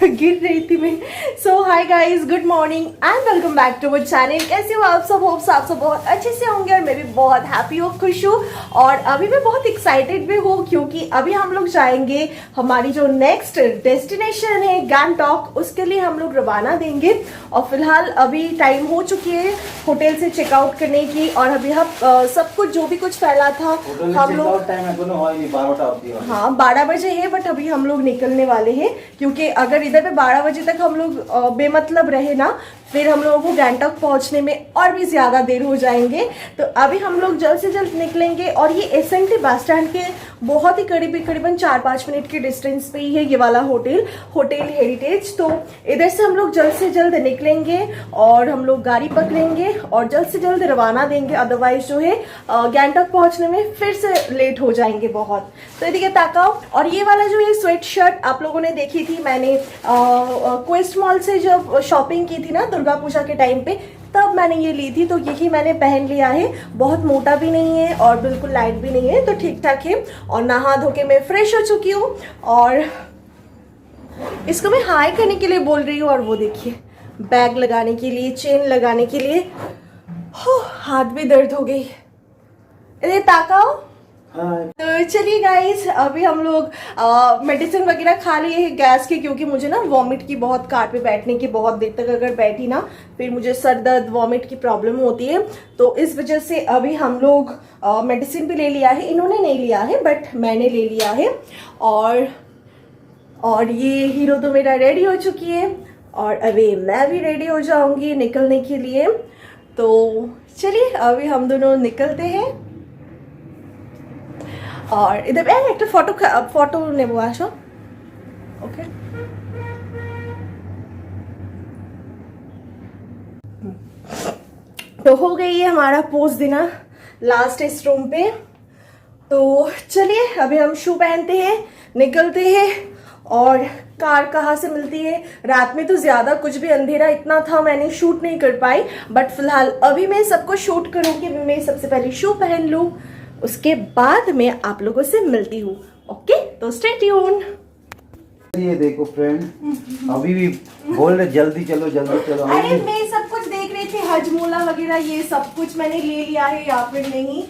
गिर रही थी मैं। So hi guys, good morning and welcome back to our channel. कैसे हो आप सब? होप्स आप सब बहुत अच्छे से होंगे और मैं भी बहुत हैप्पी हूँ, खुश हूँ। और अभी मैं बहुत एक्साइटेड भी हूँ क्योंकि अभी हम लोग जाएंगे हमारी जो नेक्स्ट डेस्टिनेशन है गैंगटॉक, उसके लिए हम लोग रवाना देंगे। और फिलहाल अभी टाइम हो चुकी है होटल से चेकआउट करने की। और अभी हम सब कुछ जो भी कुछ फैला था हम लोग, हाँ 12 बजे है, बट अभी हम लोग निकलने वाले हैं क्योंकि अगर इधर पे 12 बजे तक हम लोग बेमतलब रहे ना, फिर हम लोगों को गैंगटॉक पहुंचने में और भी ज़्यादा देर हो जाएंगे। तो अभी हम लोग जल्द से जल्द निकलेंगे। और ये एसएनटी बस स्टैंड के बहुत ही करीबन 4-5 मिनट के डिस्टेंस पे ही है ये वाला होटल हेरिटेज। तो इधर से हम लोग जल्द से जल्द निकलेंगे और हम लोग गाड़ी पकड़ेंगे और जल्द से जल्द रवाना देंगे। अदरवाइज जो है गैंगटॉक पहुंचने में फिर से लेट हो जाएंगे बहुत। तो देखिए ताकाओ, और ये वाला जो है स्वेट शर्ट आप लोगों ने देखी थी, मैंने क्वेस्ट मॉल से जब शॉपिंग की थी ना दुर्गा पूजा के टाइम पे, तब मैंने ये ली थी। तो यही मैंने पहन लिया है। बहुत मोटा भी नहीं है और बिल्कुल लाइट भी नहीं है, तो ठीक ठाक है। और नहा धो के मैं फ्रेश हो चुकी हूँ और इसको मैं हाई करने के लिए बोल रही हूँ। और वो देखिए बैग लगाने के लिए, चेन लगाने के लिए, हाथ भी दर्द हो गई। अरे ताकाओ। तो चलिए गाइस, अभी हम लोग मेडिसिन वगैरह खा लिए हैं गैस की, क्योंकि मुझे ना वॉमिट की बहुत, कार पे बैठने की बहुत देर तक अगर बैठी ना, फिर मुझे सर दर्द वॉमिट की प्रॉब्लम होती है। तो इस वजह से अभी हम लोग मेडिसिन भी ले लिया है। इन्होंने नहीं लिया है बट मैंने ले लिया है। और ये हीरो तो मेरा रेडी हो चुकी है और अभी मैं भी रेडी हो जाऊंगी निकलने के लिए। तो चलिए अभी हम दोनों निकलते हैं। और इधर एक फोटो नेब आसो। ओके, तो हो गई है हमारा पोज देना लास्ट इस रूम पे। तो चलिए अभी हम शू पहनते हैं, निकलते हैं। और कार कहाँ से मिलती है? रात में तो ज्यादा कुछ भी अंधेरा इतना था, मैंने शूट नहीं कर पाई। बट फिलहाल अभी मैं सबको शूट करूंगी। मैं सबसे पहले शू पहन लूं, उसके बाद मैं आप लोगों से मिलती हूँ। ओके, तो स्टे ट्यून। ये देखो फ्रेंड, अभी भी बोल रहे जल्दी चलो जल्दी चलो। अरे मैं सब कुछ देख रही थी, हजमोला वगैरह ये सब कुछ मैंने ले लिया है या फिर नहीं,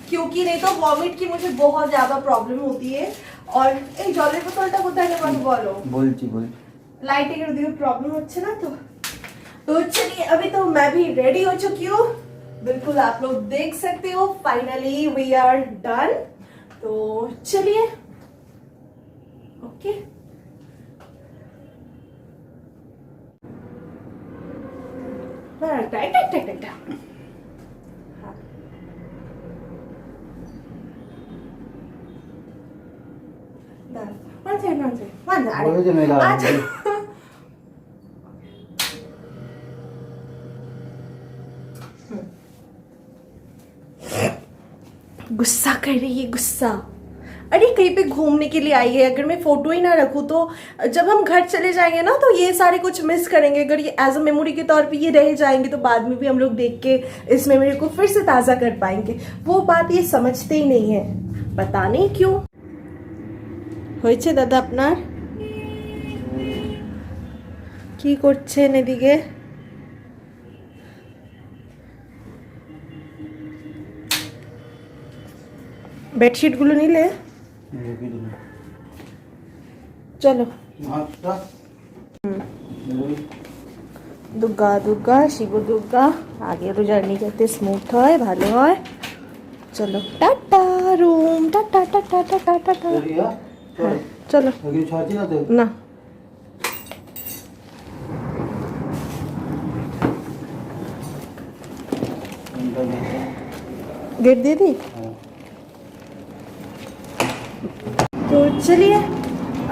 क्योंकि नहीं तो वॉमिट की मुझे बहुत ज्यादा प्रॉब्लम होती है। और एक जलेर बोतलটা কোথায় নেব বলো? বলছি लाइट कर दियो प्रॉब्लम হচ্ছে ना। तो चलिए अभी तो मैं भी रेडी हो चुकी हूँ, बिल्कुल आप लोग देख सकते हो। Finally we are done. तो चलिए ओके। गुस्सा कर रही है, गुस्सा। अरे कहीं पे घूमने के लिए आई है, अगर मैं फोटो ही ना रखूँ तो जब हम घर चले जाएंगे ना तो ये सारे कुछ मिस करेंगे। अगर ये एज अ मेमोरी के तौर पे ये रह जाएंगे तो बाद में भी हम लोग देख के इस मेमोरी को फिर से ताज़ा कर पाएंगे। वो बात ये समझते ही नहीं है, पता नहीं क्यों। হয়েছে দাদা আপনার? কি করছেন এদিকে? বেডশিট গুলো নিলে চলো। দুর্গা দুর্গা শিব দুর্গা, আগে তো জার্নি করতে স্মুথ হয়, ভালো হয়। চলো tata room, tata tata tata tata. হ্যাঁ চলো না, गेट दे दी। तो चलिए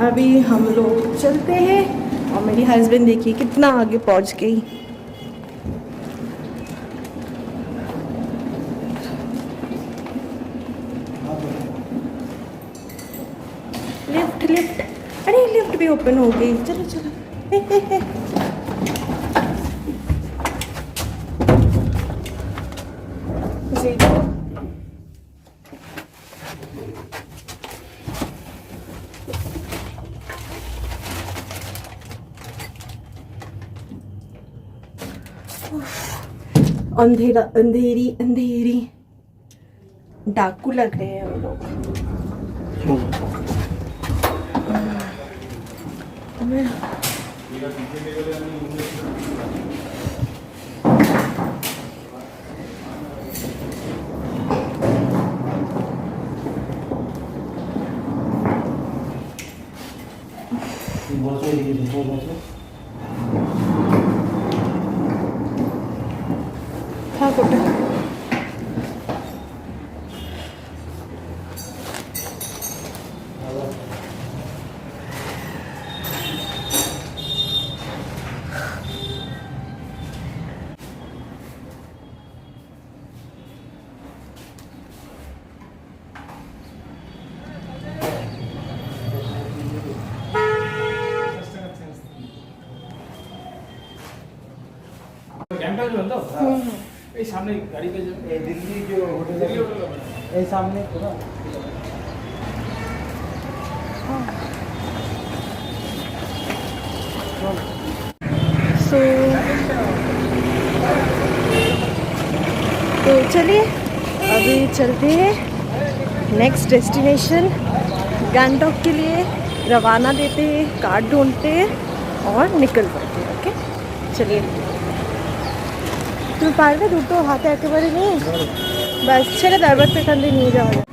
अभी हम लोग चलते हैं। और मेरी हस्बैंड देखिए कितना आगे पहुंच गई। लिफ्ट लिफ्ट, अरे लिफ्ट भी ओपन हो गई। चलो चलो। अंधेरा, अंधेरी अंधेरी, डाकू लग रहे हैं हम लोग। हाँ कुछ सामने गाड़ी पे दिल्ली जो होटल है सामने पूरा तो चलिए अभी चलते हैं नेक्स्ट डेस्टिनेशन गैंगटॉक के लिए, रवाना देते हैं, कार ढूंढते हैं और निकल पड़ते हैं। ओके चलिए। तुम पार में दूर तो हाथ एकेबारे नहीं बस छे दरबार पे कंधे नहीं जाओगे।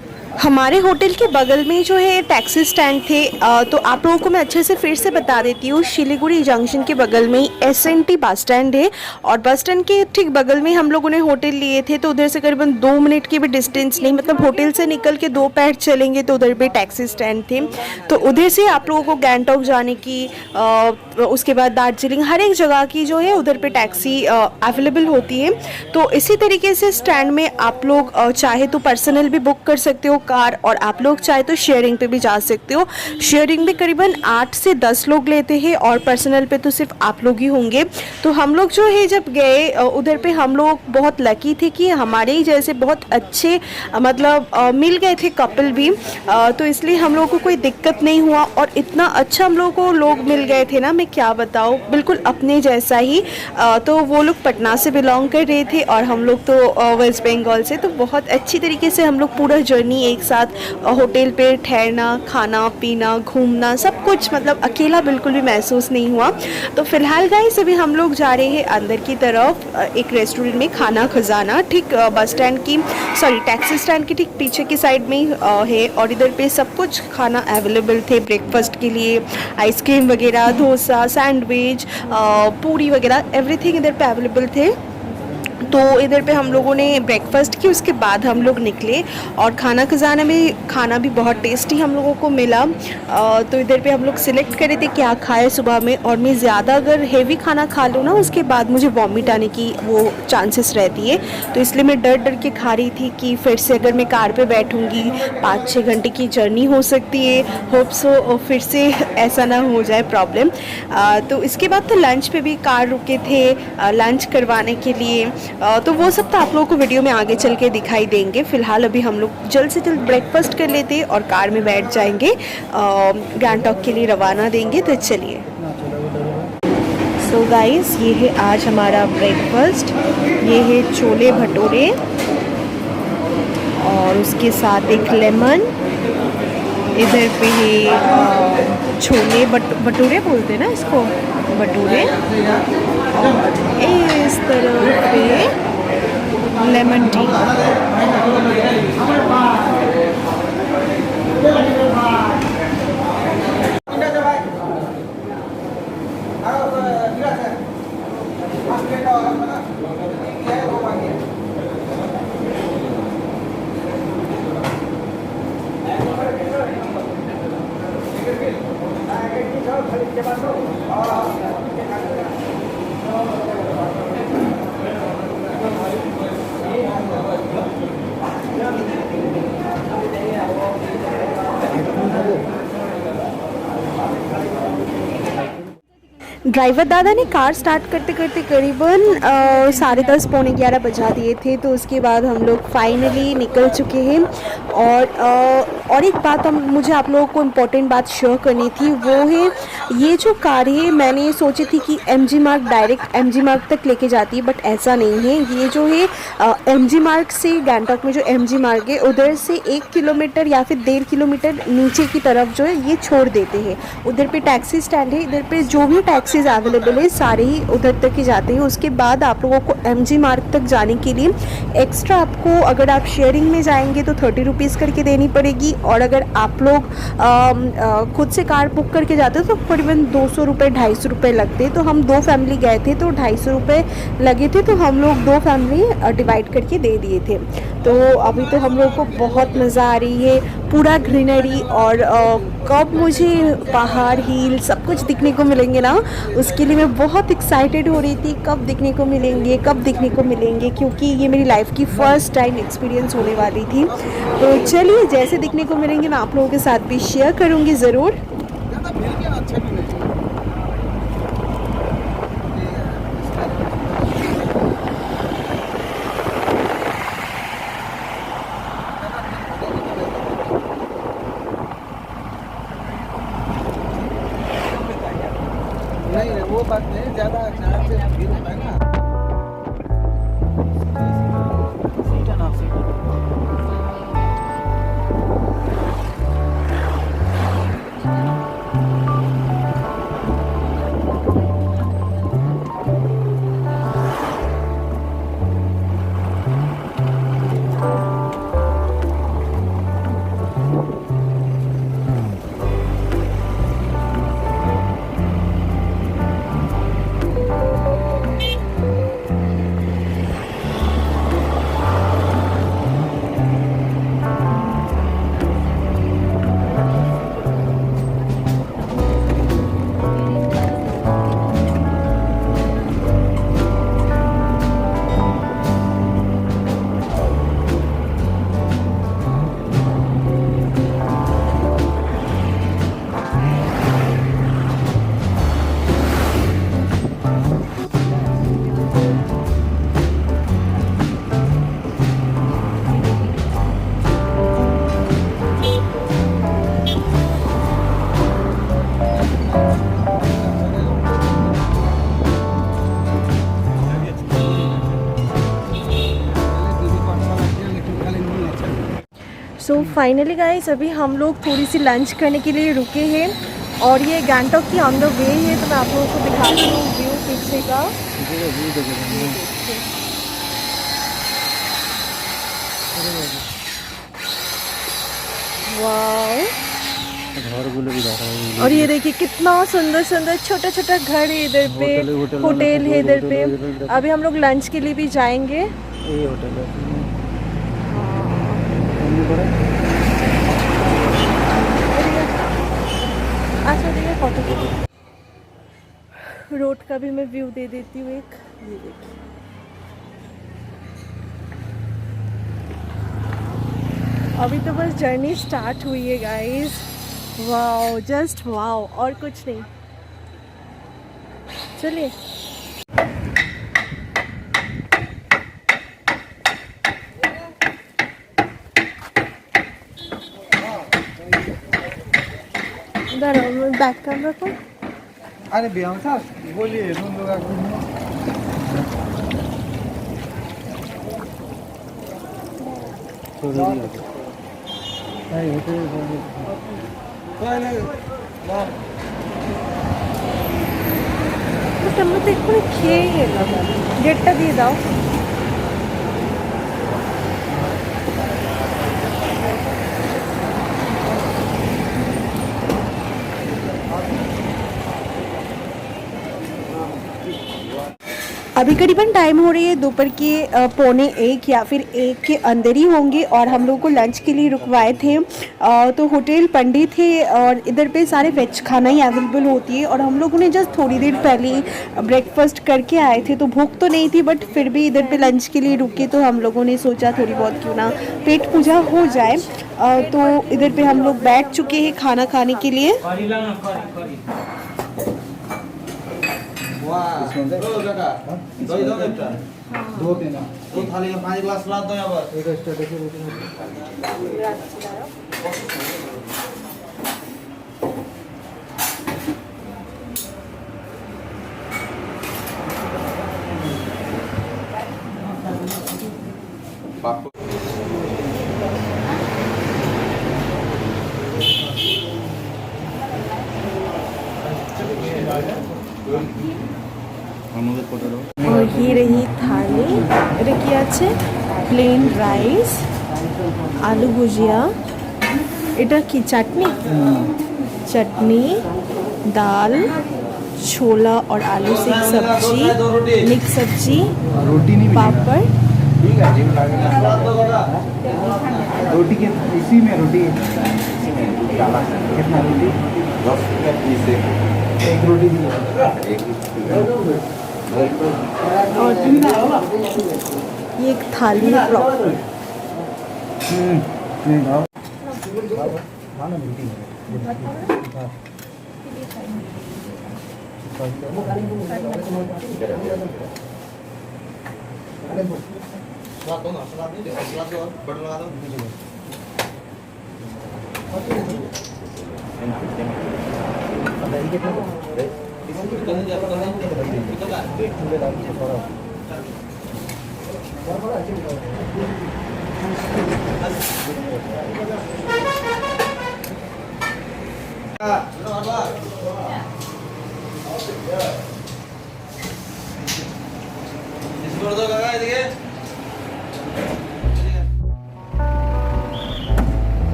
हमारे होटल के बगल में जो है टैक्सी स्टैंड थे, तो आप लोगों को मैं अच्छे से फिर से बता देती हूँ। शिलीगुड़ी जंक्शन के बगल में ही SNT बस स्टैंड है और बस स्टैंड के ठीक बगल में हम लोगों ने होटल लिए थे। तो उधर से करीबन 2 मिनट की भी डिस्टेंस नहीं, मतलब होटल से निकल के 2 पैर चलेंगे तो उधर भी टैक्सी स्टैंड थे। तो उधर से आप लोगों को गैंगटॉक जाने की, उसके बाद दार्जिलिंग, हर एक जगह की जो है उधर पे टैक्सी अवेलेबल होती है। तो इसी तरीके से स्टैंड में आप लोग चाहे तो पर्सनल भी बुक कर सकते हो कार, और आप लोग चाहे तो शेयरिंग पे भी जा सकते हो। शेयरिंग में करीबन 8 से 10 लोग लेते हैं और पर्सनल पे तो सिर्फ आप लोग ही होंगे। तो हम लोग जो है जब गए उधर पे हम लोग बहुत लकी थे कि हमारे ही जैसे बहुत अच्छे मतलब मिल गए थे कपल भी, तो इसलिए हम लोग को कोई दिक्कत नहीं हुआ और इतना अच्छा हम लोग को लोग मिल गए थे ना, मैं क्या बताऊँ, बिल्कुल अपने जैसा ही। तो वो लोग पटना से बिलोंग कर रहे थे और हम लोग तो वेस्ट बंगाल से। तो बहुत अच्छी तरीके से हम लोग पूरा जर्नी एक साथ होटल पे ठहरना, खाना पीना, घूमना, सब कुछ, मतलब अकेला बिल्कुल भी महसूस नहीं हुआ। तो फिलहाल गाइस अभी हम लोग जा रहे हैं अंदर की तरफ, एक रेस्टोरेंट में, खाना खजाना, ठीक बस स्टैंड की, सॉरी टैक्सी स्टैंड की ठीक पीछे की साइड में ही है। और इधर पे सब कुछ खाना अवेलेबल थे ब्रेकफास्ट के लिए, आइसक्रीम वगैरह, डोसा, सैंडविच, पूरी वगैरह, एवरीथिंग इधर पे अवेलेबल थे। तो इधर पे हम लोगों ने ब्रेकफास्ट की, उसके बाद हम लोग निकले और खाना खजाना में खाना भी बहुत टेस्टी हम लोगों को मिला। तो इधर पे हम लोग सिलेक्ट करे थे क्या खाए सुबह में, और मैं ज़्यादा अगर हेवी खाना खा लूँ ना उसके बाद मुझे वॉमिट आने की वो चांसेस रहती है। तो इसलिए मैं डर डर के खा रही थी कि फिर से अगर मैं कार पे बैठूँगी 5-6 घंटे की जर्नी हो सकती है, होप सो फिर से ऐसा ना हो जाए प्रॉब्लम। तो इसके बाद तो लंच पे भी कार रुके थे लंच करवाने के लिए। तो वो सब तो आप लोगों को वीडियो में आगे चल के दिखाई देंगे। फिलहाल अभी हम लोग जल्द से जल्द ब्रेकफास्ट कर लेते हैं और कार में बैठ जाएंगे, गैंगटॉक के लिए रवाना देंगे। तो चलिए। सो गाइस ये है आज हमारा ब्रेकफास्ट, ये है छोले भटूरे और उसके साथ एक लेमन, इधर पे है छोले भटूरे बोलते हैं ना इसको, भटूरे, और इस तरफ पे लेमन टी। ड्राइवर दादा ने कार स्टार्ट करते करते करीबन 10:30 पौने 11 बजा दिए थे। तो उसके बाद हम लोग फाइनली निकल चुके हैं। और एक बात मुझे आप लोगों को इम्पोर्टेंट बात शेयर करनी थी, वो है ये जो कार है, मैंने सोची थी कि MG मार्ग डायरेक्ट MG मार्ग तक लेके जाती है, बट ऐसा नहीं है। ये जो है MG मार्ग से गैंगटॉक में जो MG मार्ग है उधर से 1 किलोमीटर या फिर 1.5 किलोमीटर नीचे की तरफ जो है ये छोड़ देते हैं। उधर पे टैक्सी स्टैंड है, इधर पे जो भी टैक्सीज अवेलेबल है सारे ही उधर तक ही जाते हैं। उसके बाद आप लोगों को MG मार्ग तक जाने के लिए एक्स्ट्रा आपको, अगर आप शेयरिंग में जाएंगे तो 30 रुपीज़ करके देनी पड़ेगी, और अगर आप लोग खुद से कार बुक करके जाते हो तो करीबन 200 रुपये 250 रुपये लगते। तो हम 2 फैमिली गए थे तो 250 रुपये लगे थे, तो हम लोग 2 फैमिली डिवाइड करके दे दिए थे। तो अभी तो हम लोग को बहुत मज़ा आ रही है, पूरा ग्रीनरी, और कब मुझे पहाड़ हिल सब कुछ दिखने को मिलेंगे ना, उसके लिए मैं बहुत एक्साइटेड हो रही थी। कब दिखने को मिलेंगे, क्योंकि ये मेरी लाइफ की फ़र्स्ट टाइम एक्सपीरियंस होने वाली थी। तो चलिए, जैसे दिखने को मिलेंगे मैं आप लोगों के साथ भी शेयर करूँगी ज़रूर। नहीं, वो बात नहीं, ज़्यादा भीड़ होता है ना। सो फाइनली गाइस, अभी हम लोग थोड़ी सी लंच करने के लिए रुके हैं, और ये गैंगटॉक की ऑन द वे है। तो मैं आप लोगों को दिखाती हूँ व्यू पीछे का। वाओ, और ये देखिए कितना सुंदर सुंदर छोटा छोटा घर है इधर पे, होटल है इधर पे। अभी हम लोग लंच के लिए भी जाएंगे। अच्छा, देखिए फोटो रोड का भी मैं व्यू दे देती हूँ एक। ये देखिए, अभी तो बस जर्नी स्टार्ट हुई है गाइस। वाओ, जस्ट वाओ, और कुछ नहीं। चलिए, इधर बैक कैमरा को। अरे भैया साहब बोलिए, रूम लोग ಮತ್ತೆ ಕೂಡ ಕೇಳಿಲ್ಲ, ಗೆಟ್ಟದಿದಾವ अभी करीबन टाइम हो रही है दोपहर के 12:45 या फिर 1 के अंदर ही होंगे, और हम लोग को लंच के लिए रुकवाए थे। तो होटल पंडित है, और इधर पे सारे वेज खाना ही अवेलेबल होती है। और हम लोगों ने जस्ट थोड़ी देर पहले ब्रेकफास्ट करके आए थे, तो भूख तो नहीं थी, बट फिर भी इधर पे लंच के लिए रुके, तो हम लोगों ने सोचा थोड़ी बहुत क्यों ना पेट पूजा हो जाए। तो इधर पे हम लोग बैठ चुके हैं खाना खाने के लिए। दो देना दो थाली में 5 गिलास सलाद दो यहाँ पर। एक एक्स्ट्रा देखिए और ये रही थाली রেখে আছে প্লেন রাইস আলু ভুজিয়া এটা কি চাটনি चटनी दाल छोला और आलू से एक सब्जी मिक्स सब्जी रोटी नहीं पापड़ ठीक है जिम लगेगा रोटी के इसी में रोटी डाला कितना रोटी 10 का पीस एक रोटी दी और ये एक थाली है प्रॉपर नहीं खाओ खाना रोटी सलाद दो ना, सलाद नहीं दे, सलाद दो, बटर लगा दो। इसको दो काका इधर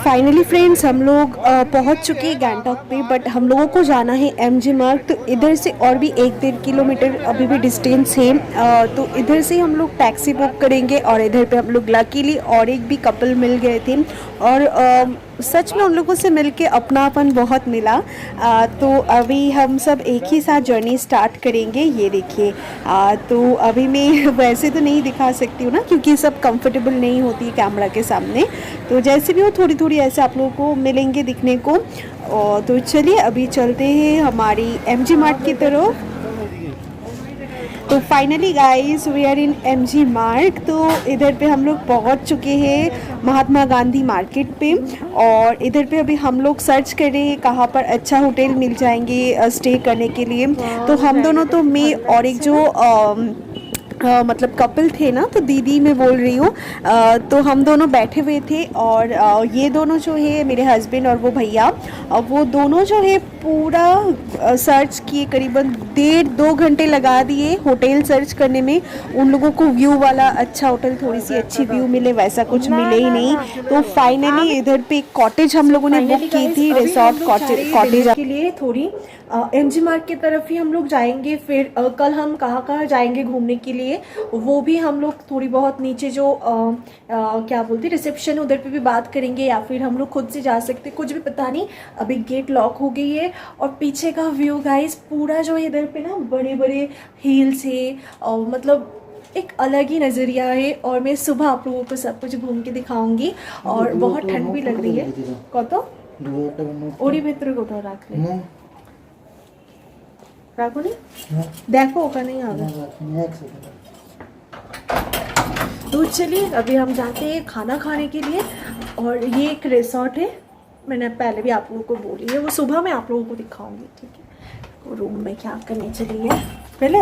फाइनली फ्रेंड्स हम लोग पहुंच चुके हैं गैंगटॉक पे, बट हम लोगों को जाना है एमजी मार्ग। तो इधर से और भी 1-1.5 किलोमीटर अभी भी डिस्टेंस है, तो इधर से हम लोग टैक्सी बुक करेंगे। और इधर पे हम लोग लकीली और एक भी कपल मिल गए थे, और सच में उन लोगों से मिलके अपनापन बहुत मिला। तो अभी हम सब एक ही साथ जर्नी स्टार्ट करेंगे। ये देखिए, तो अभी मैं वैसे तो नहीं दिखा सकती हूँ ना, क्योंकि सब कंफर्टेबल नहीं होती है कैमरा के सामने। तो जैसे भी हो थोड़ी थोड़ी ऐसे आप लोगों को मिलेंगे दिखने को। और तो चलिए अभी चलते हैं हमारी एमजी मार्ट की तरफ। तो finally guys we are in MG Marg. तो इधर पे हम लोग पहुंच चुके हैं महात्मा गांधी मार्केट पे, और इधर पे अभी हम लोग सर्च कर रहे हैं कहाँ पर अच्छा होटल मिल जाएंगे स्टे करने के लिए। तो हम दोनों, तो मैं और एक जो मतलब कपल थे ना, तो दीदी मैं बोल रही हूँ, तो हम दोनों बैठे हुए थे। और ये दोनों जो है मेरे हस्बैंड और वो भैया, वो दोनों जो है पूरा सर्च किए, करीबन 1.5-2 घंटे लगा दिए होटल सर्च करने में। उन लोगों को व्यू वाला अच्छा होटल, थोड़ी सी अच्छी व्यू मिले, वैसा कुछ मिले ही नहीं। तो फाइनली इधर पे एक कॉटेज हम लोगों ने बुक की थी, रिसोर्ट कॉटेज के लिए। थोड़ी एमजी मार्ग की तरफ ही हम लोग जाएंगे। फिर कल हम कहाँ कहाँ जाएंगे घूमने के लिए, वो भी हम लोग थोड़ी बहुत नीचे जो क्या बोलते हैं रिसेप्शन, उधर पे भी बात करेंगे, या फिर हम लोग खुद से जा सकते, कुछ भी पता नहीं। अभी गेट लॉक हो गई है। और पीछे का व्यू गाइस पूरा जो है इधर पे ना बड़े बड़े हिल्स है, और मतलब एक अलग ही नज़रिया है। और मैं सुबह आप लोगों को सब कुछ घूम के दिखाऊंगी। और बहुत ठंड भी लग रही है। कत ओड़ी भितर कोথাও রাখলে রাখো নি देखो ওখানেই হবে। तो चलिए अभी हम जाते हैं खाना खाने के लिए। और ये एक रिसोर्ट है, मैंने पहले भी आप लोगों को बोली है, वो सुबह मैं आप लोगों को दिखाऊंगी, ठीक है। वो रूम में क्या करने चली है पहले।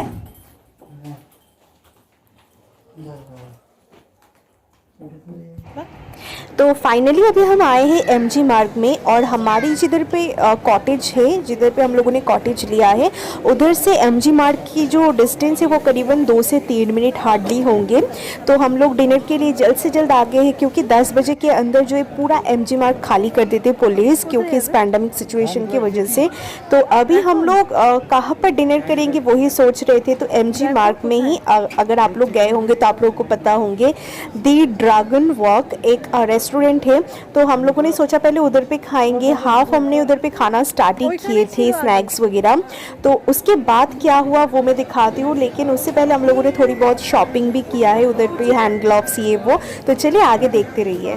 तो फाइनली अभी हम आए हैं एमजी मार्ग में। और हमारी जिधर पे कॉटेज है, जिधर पे हम लोगों ने कॉटेज लिया है, उधर से एमजी मार्ग की जो डिस्टेंस है वो करीबन 2 से 3 मिनट हार्डली होंगे। तो हम लोग डिनर के लिए जल्द से जल्द आ गए हैं, क्योंकि 10 बजे के अंदर जो है पूरा एमजी मार्ग खाली कर देते पुलिस, क्योंकि इस पैंडमिक सिचुएशन की वजह से। तो अभी हम लोग कहाँ पर डिनर करेंगे वही सोच रहे थे। तो एमजी मार्ग में ही अगर आप लोग गए होंगे तो आप लोगों को पता होंगे, दी ड्रैगन वॉक एक रेस्टोरेंट है। तो हम लोगों ने सोचा पहले उधर पे खाएंगे। हाफ हमने उधर पे खाना स्टार्ट ही किए थे, स्नैक्स वगैरह। तो उसके बाद क्या हुआ वो मैं दिखाती हूँ, लेकिन उससे पहले हम लोगों ने थोड़ी बहुत शॉपिंग भी किया है उधर पे, हैंड ग्लव्स ये वो। तो चलिए आगे देखते रहिए।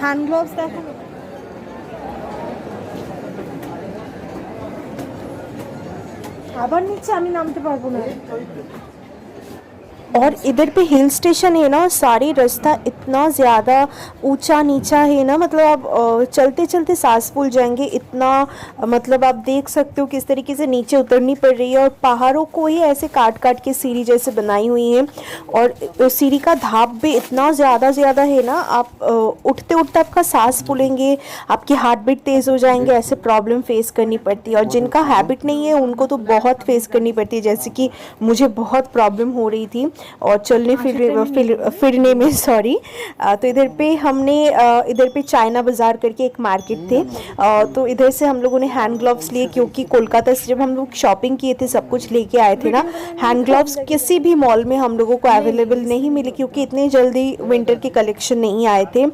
हैंड ग्लव्स देखो, আবার নিচে আমি নামতে পারবো না। और इधर पे हिल स्टेशन है ना, सारी रास्ता इतना ज़्यादा ऊंचा नीचा है ना, मतलब आप चलते चलते सांस फूल जाएंगे इतना। मतलब आप देख सकते हो किस तरीके से नीचे उतरनी पड़ रही है। और पहाड़ों को ही ऐसे काट काट के सीढ़ी जैसे बनाई हुई है। और सीढ़ी का धाप भी इतना ज़्यादा है ना, आप उठते उठते आपका सांस फूलेंगे, आपकी हार्ट बीट तेज़ हो जाएंगे, ऐसे प्रॉब्लम फेस करनी पड़ती है। और जिनका हैबिट नहीं है उनको तो बहुत फेस करनी पड़ती है, जैसे कि मुझे बहुत प्रॉब्लम हो रही थी और चलने फिरने में सॉरी। तो इधर पे हमने इधर पे चाइना बाज़ार करके एक मार्केट थे, तो इधर से हम लोगों ने हैंड ग्लव्स लिए, क्योंकि कोलकाता से जब हम लोग शॉपिंग किए थे सब कुछ लेके आए थे ना, हैंड ग्लव्स किसी भी मॉल में हम लोगों को अवेलेबल नहीं मिले, क्योंकि इतने जल्दी विंटर के कलेक्शन नहीं आए थे।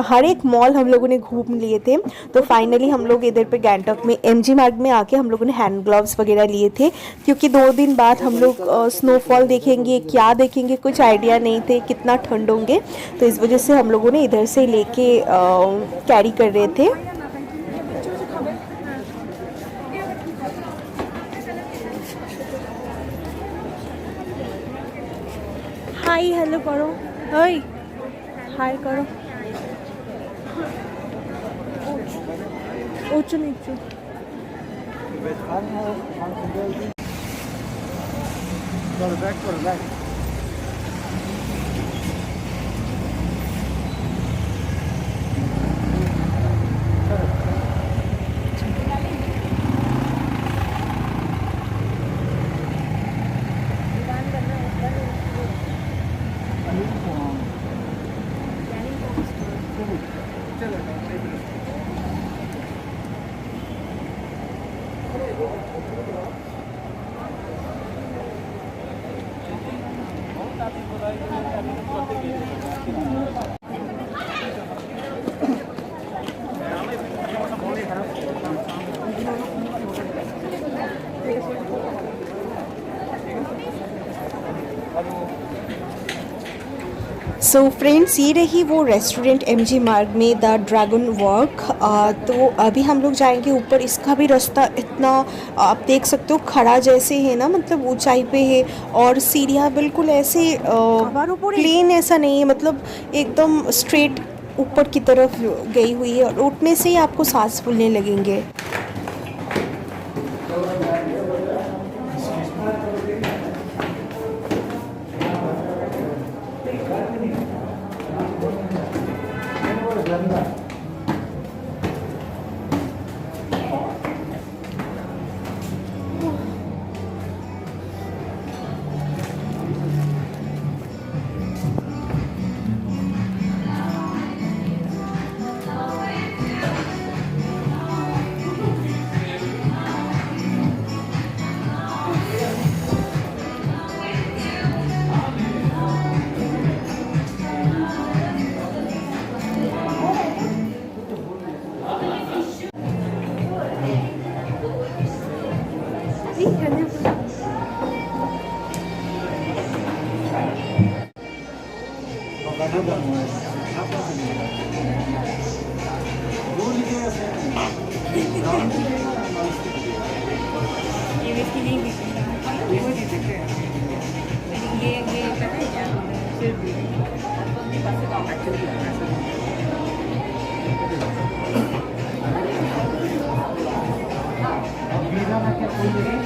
हर एक मॉल हम लोगों ने घूम लिए थे। तो फाइनली हम लोग इधर पे गैंगटॉक में एमजी मार्ग में आके हम लोगों ने हैंड ग्लव्स वगैरह लिए थे, क्योंकि 2 दिन बाद हम लोग स्नोफॉल देखेंगे, क्या देखेंगे कुछ आइडिया नहीं थे, कितना ठंड होंगे। तो इस वजह से हम लोगों ने इधर से लेके कैरी कर रहे थे। हाय हेलो करो, हाय हाय करो, ऊंचू नीचू। सो फ्रेंड्स, ये रही वो रेस्टोरेंट एमजी मार्ग में, द ड्रैगन वॉक। तो अभी हम लोग जाएंगे ऊपर। इसका भी रास्ता इतना आप देख सकते हो खड़ा जैसे है ना, मतलब ऊंचाई पे है। और सीढ़ियाँ बिल्कुल ऐसे प्लेन ऐसा नहीं है, मतलब एकदम स्ट्रेट ऊपर की तरफ गई हुई है। और उठने से ही आपको सांस फूलने लगेंगे। ये विस्की नहीं पीती ये वो नहीं पीते ये पता है क्या सिर्फ जीरा ना क्या कोई नहीं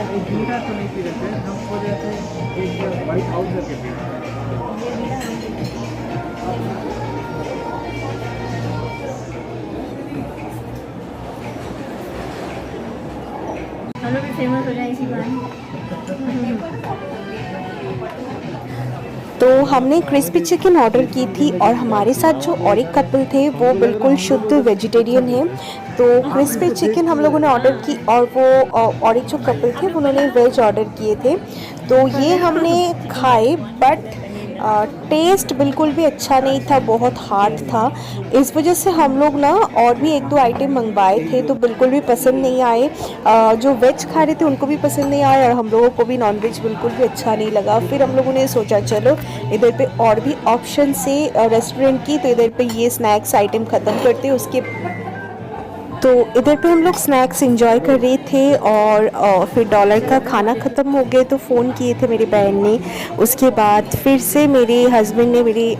वो जीरा तो नहीं पी रहे थे हमको जैसे एक वाइट हाउस करके पी हम लोग भी फेमस हो जाए इसी बार तो हमने क्रिस्पी चिकन ऑर्डर की थी और हमारे साथ जो और एक कपल थे वो बिल्कुल शुद्ध वेजिटेरियन है। तो क्रिस्पी चिकन हम लोगों ने ऑर्डर की और वो और एक जो कपल थे उन्होंने वेज ऑर्डर किए थे। तो ये हमने खाए बट टेस्ट बिल्कुल भी अच्छा नहीं था, बहुत हार्ड था। इस वजह से हम लोग ना और भी एक दो आइटम मंगवाए थे तो बिल्कुल भी पसंद नहीं आए। जो वेज खा रहे थे उनको भी पसंद नहीं आया और हम लोगों को भी नॉन वेज बिल्कुल भी अच्छा नहीं लगा। फिर हम लोगों ने सोचा चलो इधर पे और भी ऑप्शन से रेस्टोरेंट की, तो इधर पे ये स्नैक्स आइटम ख़त्म करते उसके तो इधर पे हम लोग स्नैक्स एंजॉय कर रहे थे और फिर डॉलर का खाना ख़त्म हो गए तो फ़ोन किए थे मेरी बहन ने। उसके बाद फिर से मेरे हस्बैंड ने मेरे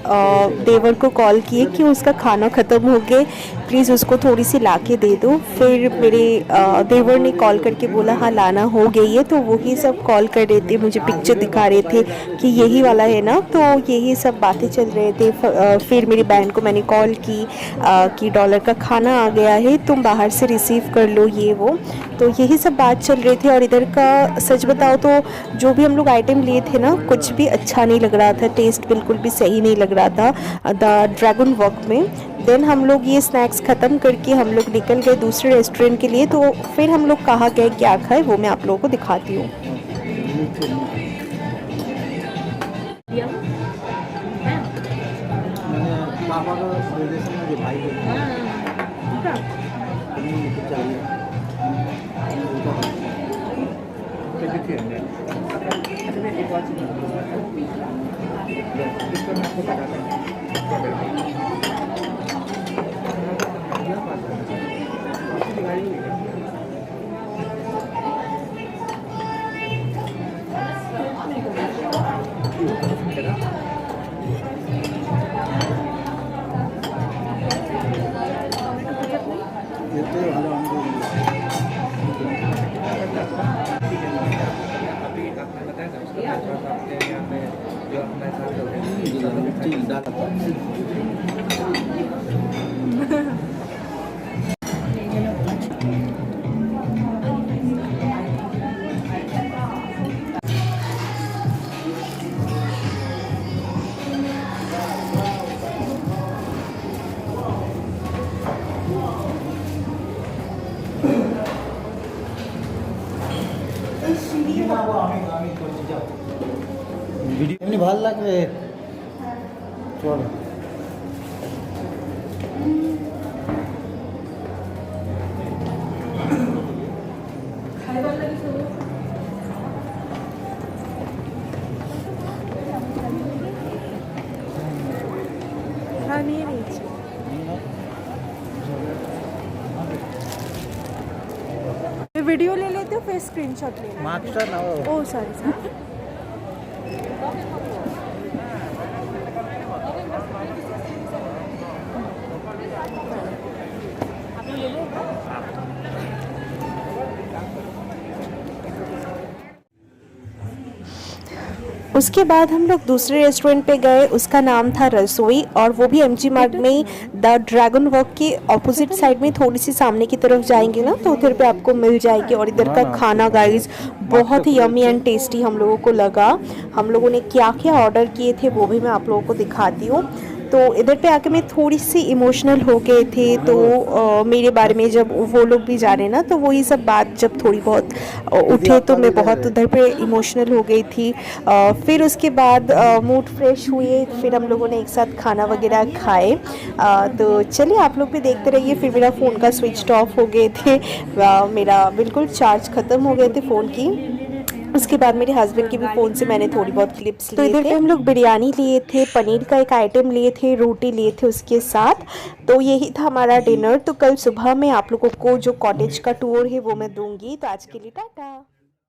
देवर को कॉल किए कि उसका खाना ख़त्म हो गए, प्लीज़ उसको थोड़ी सी ला के दे दो। फिर मेरे देवर ने कॉल करके बोला हाँ लाना हो गई है। तो वही सब कॉल कर रहे थे, मुझे पिक्चर दिखा रहे थे कि यही वाला है ना, तो यही सब बातें चल रहे थे। फिर मेरी बहन को मैंने कॉल की कि डॉलर का खाना आ गया है, तुम बाहर से रिसीव कर लो ये वो। तो यही सब बात चल रही थी। और इधर का सच बताओ तो जो भी हम लोग आइटम लिए थे ना कुछ भी अच्छा नहीं लग रहा था, टेस्ट बिल्कुल भी सही नहीं लग रहा था द ड्रैगन वॉक में। देन हम लोग ये स्नैक्स ख़त्म करके हम लोग निकल गए दूसरे रेस्टोरेंट के लिए। तो फिर हम लोग कहाँ गए क्या खाए वो मैं आप लोगों को दिखाती हूँ। पापा का रिलेशन में जो भाई है ভিডিও ভালো লাগবে চলো वीडियो ले लेते हो फिर स्क्रीनशॉट ले लेते মার্কসটা নাও हो। ओ सॉरी उसके बाद हम लोग दूसरे रेस्टोरेंट पे गए, उसका नाम था रसोई और वो भी एमजी मार्ग में ही द ड्रैगन वॉक के ऑपोजिट साइड में थोड़ी सी सामने की तरफ जाएंगे ना तो उधर पे आपको मिल जाएगी। और इधर का खाना गाइस बहुत ही यमी एंड टेस्टी हम लोगों को लगा। हम लोगों ने क्या क्या ऑर्डर किए थे वो भी मैं आप लोगों को दिखाती हूँ। तो इधर पे आके मैं थोड़ी सी इमोशनल हो गए थे। तो मेरे बारे में जब वो लोग भी जा रहे ना तो वही सब बात जब थोड़ी बहुत उठे तो मैं बहुत उधर पे इमोशनल हो गई थी। फिर उसके बाद मूड फ्रेश हुए, फिर हम लोगों ने एक साथ खाना वगैरह खाए। तो चलिए आप लोग भी देखते रहिए। फिर मेरा फ़ोन का स्विच ऑफ हो गए थे, मेरा बिल्कुल चार्ज ख़त्म हो गए थे फ़ोन की। उसके बाद मेरे हस्बैंड के भी फ़ोन से मैंने थोड़ी बहुत क्लिप्स लिए थे। तो इधर पे हम लोग बिरयानी लिए थे, पनीर का एक आइटम लिए थे, रोटी लिए थे उसके साथ। तो यही था हमारा डिनर। तो कल सुबह में आप लोगों को जो कॉटेज का टूर है वो मैं दूंगी। तो आज के लिए टाटा।